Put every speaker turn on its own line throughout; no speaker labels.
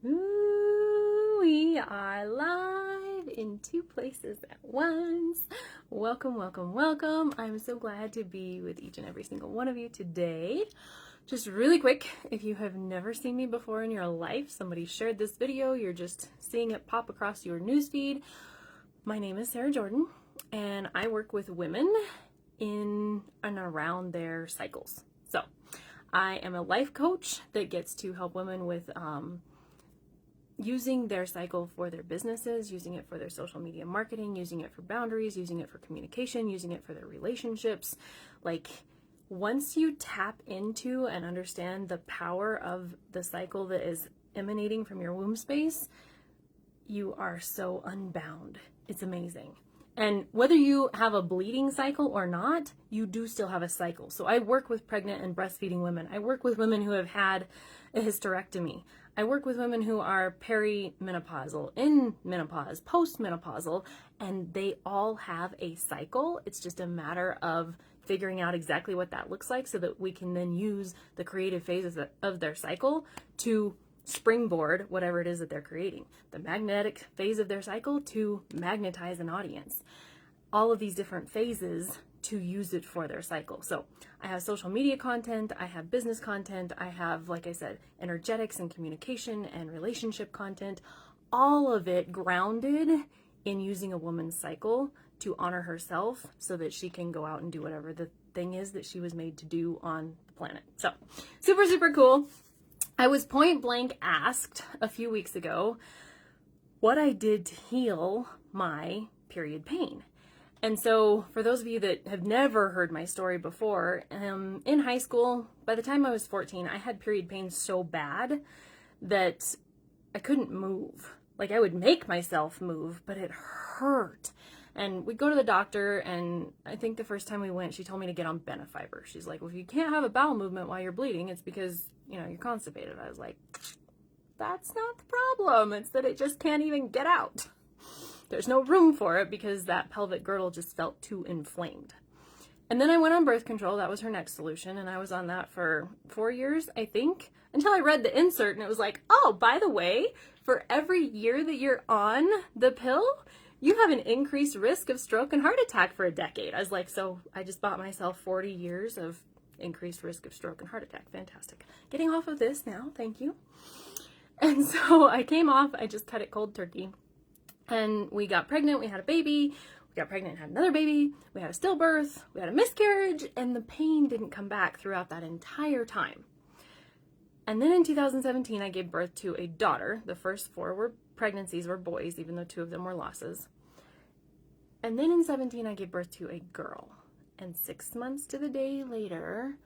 Ooh, we are live in two places at once. Welcome, welcome, welcome. I'm so glad to be with each and every single one of you today. Just really quick, if you have never seen me before in your life, somebody shared this video, you're just seeing it pop across your newsfeed. My name is Sarah Jordan, and I work with women in and around their cycles. So I am a life coach that gets to help women with using their cycle for their businesses, using it for their social media marketing, using it for boundaries, using it for communication, using it for their relationships. Like, once you tap into and understand the power of the cycle that is emanating from your womb space, you are so unbound. It's amazing. And whether you have a bleeding cycle or not, you do still have a cycle. So I work with pregnant and breastfeeding women. I work with women who have had a hysterectomy. I work with women who are perimenopausal, in menopause, postmenopausal, and they all have a cycle. It's just a matter of figuring out exactly what that looks like so that we can then use the creative phases of their cycle to springboard whatever it is that they're creating. The magnetic phase of their cycle to magnetize an audience. All of these different phases to use it for their cycle. So I have social media content, I have business content, I have, like I said, energetics and communication and relationship content, all of it grounded in using a woman's cycle to honor herself so that she can go out and do whatever the thing is that she was made to do on the planet. So super, super cool. I was point blank asked a few weeks ago what I did to heal my period pain. And so for those of you that have never heard my story before, in high school, by the time I was 14, I had period pain so bad that I couldn't move. Like, I would make myself move, but it hurt. And we'd go to the doctor, and I think the first time we went, she told me to get on Benefiber. She's like, well, if you can't have a bowel movement while you're bleeding, it's because, you're constipated. I was like, that's not the problem. It's that it just can't even get out. There's no room for it because that pelvic girdle just felt too inflamed. And then I went on birth control. That was her next solution. And I was on that for 4 years, I think, until I read the insert and it was like, oh, by the way, for every year that you're on the pill, you have an increased risk of stroke and heart attack for a decade. I was like, so I just bought myself 40 years of increased risk of stroke and heart attack. Fantastic. Getting off of this now. Thank you. And so I came off. I just cut it cold turkey. And we got pregnant. We had a baby. We got pregnant and had another baby. We had a stillbirth. We had a miscarriage. And the pain didn't come back throughout that entire time. And then in 2017, I gave birth to a daughter. The first 4 pregnancies were boys, even though 2 of them were losses. And then in 17, I gave birth to a girl. And 6 months to the day later,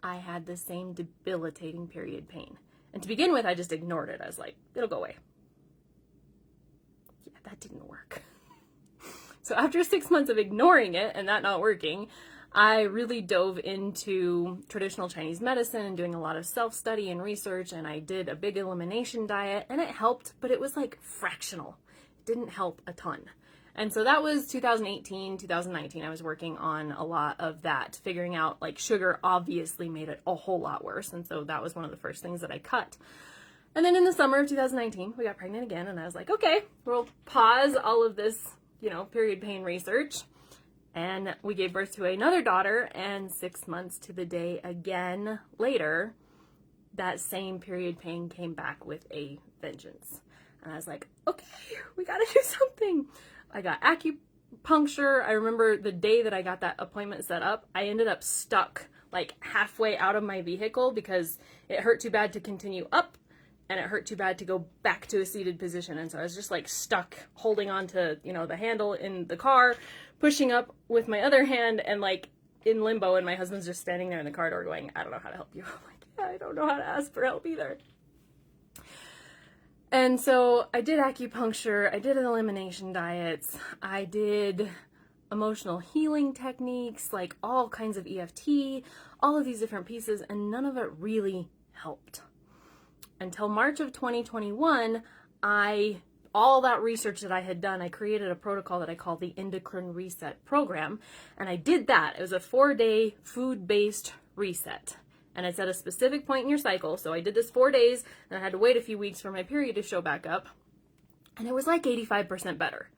I had the same debilitating period pain. And to begin with, I just ignored it. I was like, it'll go away. Yeah, that didn't work. So after 6 months of ignoring it and that not working, I really dove into traditional Chinese medicine and doing a lot of self-study and research, and I did a big elimination diet, and it helped, but it was like fractional. It didn't help a ton. And so that was 2018, 2019. I was working on a lot of that, figuring out, like, sugar obviously made it a whole lot worse, and so that was one of the first things that I cut. And then in the summer of 2019, we got pregnant again, and I was like, okay, we'll pause all of this, period pain research. And we gave birth to another daughter, and 6 months to the day again later, that same period pain came back with a vengeance. And I was like, okay, we gotta do something. I got acupuncture. I remember the day that I got that appointment set up, I ended up stuck like halfway out of my vehicle because it hurt too bad to continue up and it hurt too bad to go back to a seated position. And so I was just like stuck holding on to, the handle in the car, pushing up with my other hand and like in limbo. And my husband's just standing there in the car door going, I don't know how to help you. I'm like, yeah, I don't know how to ask for help either. And so I did acupuncture, I did elimination diets, I did emotional healing techniques, like all kinds of EFT, all of these different pieces, and none of it really helped. Until March of 2021, all that research that I had done, I created a protocol that I call the Endocrine Reset Program, and I did that. It was a 4-day food-based reset. And it's at a specific point in your cycle. So I did this 4 days, and I had to wait a few weeks for my period to show back up. And it was like 85% better.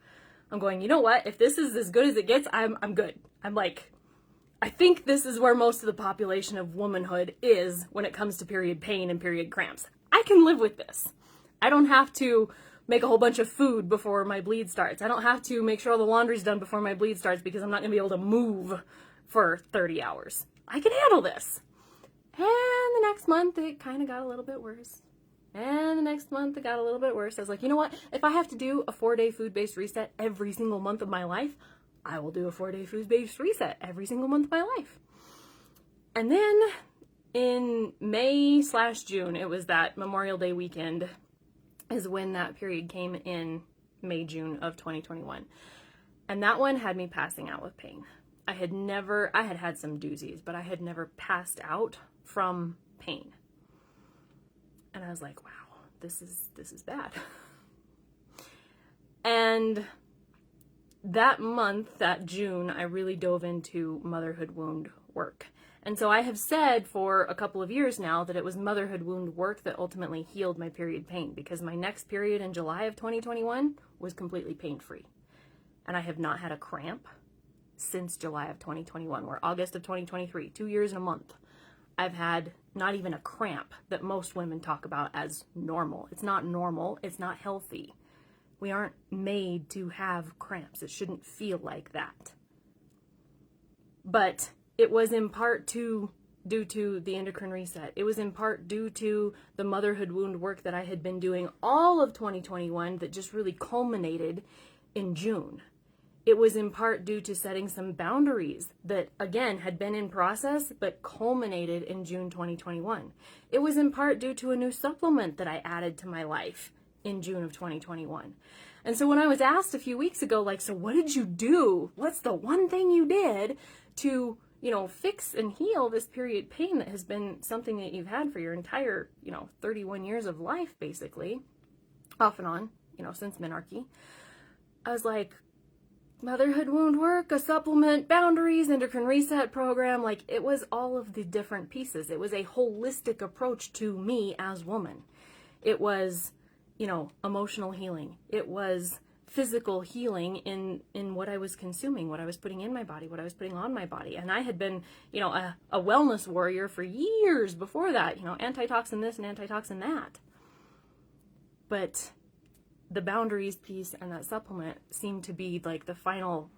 I'm going, you know what? If this is as good as it gets, I'm good. I'm like, I think this is where most of the population of womanhood is when it comes to period pain and period cramps. I can live with this. I don't have to make a whole bunch of food before my bleed starts. I don't have to make sure all the laundry's done before my bleed starts because I'm not going to be able to move for 30 hours. I can handle this. And the next month, it kind of got a little bit worse. And the next month, it got a little bit worse. I was like, you know what? If I have to do a 4-day food-based reset every single month of my life, I will do a 4-day food-based reset every single month of my life. And then in May/June, it was that Memorial Day weekend, is when that period came in May, June of 2021. And that one had me passing out with pain. I had had some doozies, but I had never passed out from pain. And I was like, wow, this is bad. And that month, that June, I really dove into motherhood wound work. And so I have said for a couple of years now that it was motherhood wound work that ultimately healed my period pain, because my next period in July of 2021 was completely pain-free. And I have not had a cramp since July of 2021. We're August of 2023, 2 years and a month. I've had not even a cramp that most women talk about as normal. It's not normal. It's not healthy. We aren't made to have cramps. It shouldn't feel like that. But it was in part due to the endocrine reset. It was in part due to the motherhood wound work that I had been doing all of 2021 that just really culminated in June. It was in part due to setting some boundaries that, again, had been in process, but culminated in June 2021. It was in part due to a new supplement that I added to my life in June of 2021. And so when I was asked a few weeks ago, like, so what did you do? What's the one thing you did to, fix and heal this period pain that has been something that you've had for your entire, 31 years of life, basically, off and on, since menarche? I was like, motherhood wound work, a supplement, boundaries, endocrine reset program. Like, it was all of the different pieces. It was a holistic approach to me as woman. It was, emotional healing. It was physical healing in what I was consuming, what I was putting in my body, what I was putting on my body. And I had been, a wellness warrior for years before that, antitoxin this and antitoxin that. But the boundaries piece and that supplement seemed to be like the final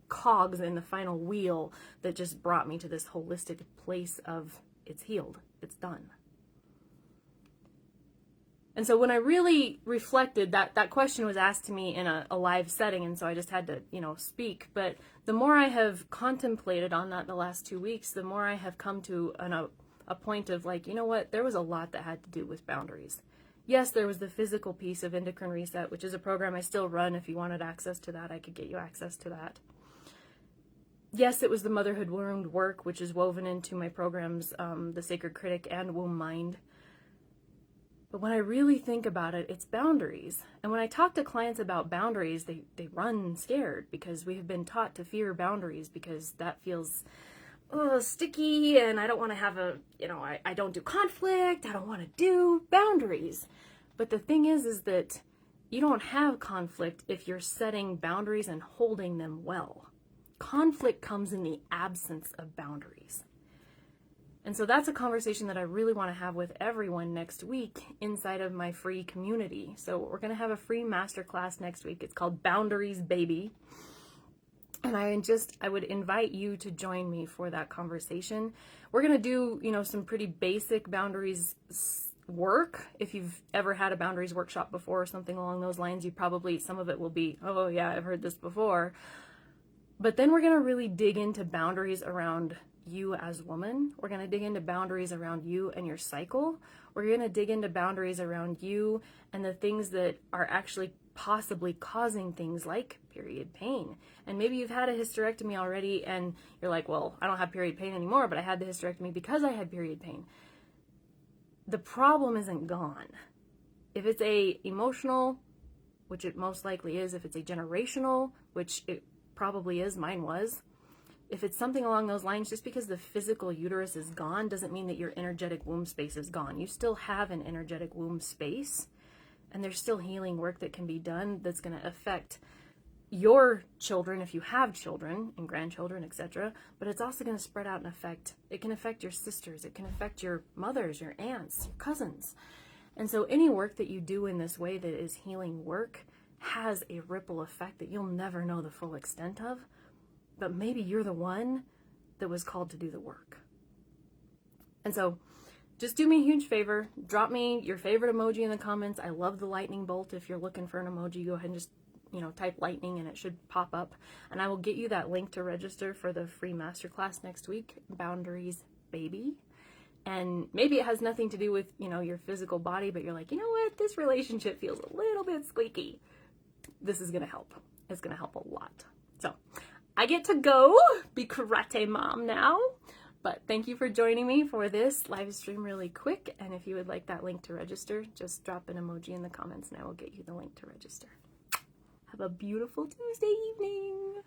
cogs in the final wheel that just brought me to this holistic place of it's healed, it's done. And so when I really reflected, that question was asked to me in a live setting, and so I just had to, speak. But the more I have contemplated on that the last 2 weeks, the more I have come to a point of like, you know what, there was a lot that had to do with boundaries. Yes, there was the physical piece of endocrine reset, which is a program I still run. If you wanted access to that, I could get you access to that. Yes, it was the motherhood wound work, which is woven into my programs, the Sacred Critic and Womb Mind. But when I really think about it, it's boundaries. And when I talk to clients about boundaries, they run scared because we have been taught to fear boundaries because that feels sticky, and I don't want to have I don't do conflict. I don't want to do boundaries. But the thing is that you don't have conflict if you're setting boundaries and holding them well. Conflict comes in the absence of boundaries. And so that's a conversation that I really want to have with everyone next week inside of my free community. So we're going to have a free masterclass next week. It's called Boundaries Baby. And I would invite you to join me for that conversation. We're going to do, some pretty basic boundaries work. If you've ever had a boundaries workshop before or something along those lines, some of it will be, oh yeah, I've heard this before. But then we're going to really dig into boundaries around you as woman. We're going to dig into boundaries around you and your cycle. We're going to dig into boundaries around you and the things that are actually possibly causing things like period pain. And maybe you've had a hysterectomy already and you're like, well, I don't have period pain anymore, but I had the hysterectomy because I had period pain. The problem isn't gone. If it's a emotional, which it most likely is, if it's a generational, which it probably is, mine was, if it's something along those lines, just because the physical uterus is gone doesn't mean that your energetic womb space is gone. You still have an energetic womb space, and there's still healing work that can be done that's going to affect your children if you have children and grandchildren, etc. But it's also going to spread out and it can affect your sisters, it can affect your mothers, your aunts, your cousins. And so any work that you do in this way that is healing work has a ripple effect that you'll never know the full extent of, but maybe you're the one that was called to do the work. And so just do me a huge favor, drop me your favorite emoji in the comments. I love the lightning bolt. If you're looking for an emoji, go ahead and just type lightning and it should pop up, and I will get you that link to register for the free masterclass next week, Boundaries Baby. And maybe it has nothing to do with, your physical body, but you're like, you know what, this relationship feels a little bit squeaky. This is going to help. It's going to help a lot. So I get to go be karate mom now, but thank you for joining me for this live stream really quick. And if you would like that link to register, just drop an emoji in the comments and I will get you the link to register. Have a beautiful Tuesday evening.